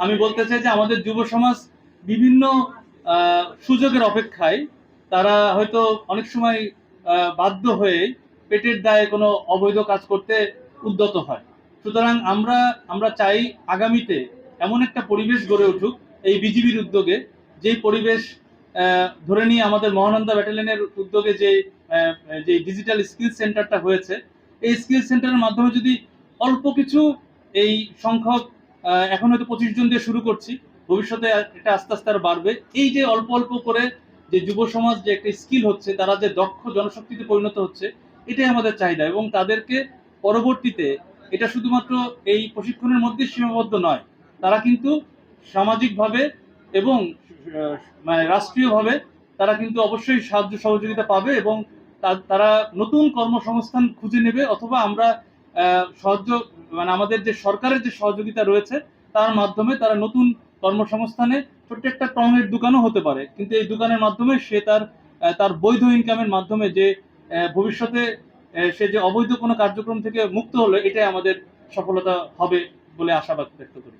আমি বলতে চাই যে আমাদের যুব সমাজ বিভিন্ন সুযোগের অপেক্ষায় তারা হয়তো অনেক সময় বাধ্য হয়ে পেটের দায়ে কোনো অবৈধ কাজ করতে উদ্যত হয়। সুতরাং আমরা চাই আগামীতে এমন একটা পরিবেশ গড়ে উঠুক এই বিজিবির উদ্যোগে, যেই পরিবেশ ধরে নিয়ে আমাদের মহানন্দা ব্যাটালিয়নের উদ্যোগে যে ডিজিটাল স্কিল সেন্টারটা হয়েছে, এই স্কিল সেন্টারের মাধ্যমে যদি অল্প কিছু এই সংখ্যক এখন হয়তো 25 জন দিয়ে শুরু করছি, ভবিষ্যতে এটা আস্তে আস্তে আরো বাড়বে। এই যে অল্প অল্প করে যে যুব সমাজ যে একটা স্কিল হচ্ছে, তারা যে দক্ষ জনশক্তিতে পরিণত হচ্ছে, এটাই আমাদের চাহিদা। এবং তাদেরকে পরবর্তীতে এটা শুধুমাত্র এই প্রশিক্ষণের মধ্যে সীমাবদ্ধ নয়, তারা কিন্তু সামাজিকভাবে এবং মানে রাষ্ট্রীয়ভাবে তারা কিন্তু অবশ্যই সাহায্য সহযোগিতা পাবে এবং তারা নতুন কর্মসংস্থান খুঁজে নেবে, অথবা আমরা সাহায্য মানে আমাদের যে সরকারের যে সহযোগিতা রয়েছে তার মাধ্যমে তারা নতুন কর্মসংস্থানে ছোট্ট একটা টঙের দোকানও হতে পারে, কিন্তু এই দোকানের মাধ্যমে সে তার বৈধ ইনকামের মাধ্যমে যে ভবিষ্যতে সে যে অবৈধ কোনো কার্যক্রম থেকে মুক্ত হলো, এটাই আমাদের সফলতা হবে বলে আশাবাদ ব্যক্ত করি।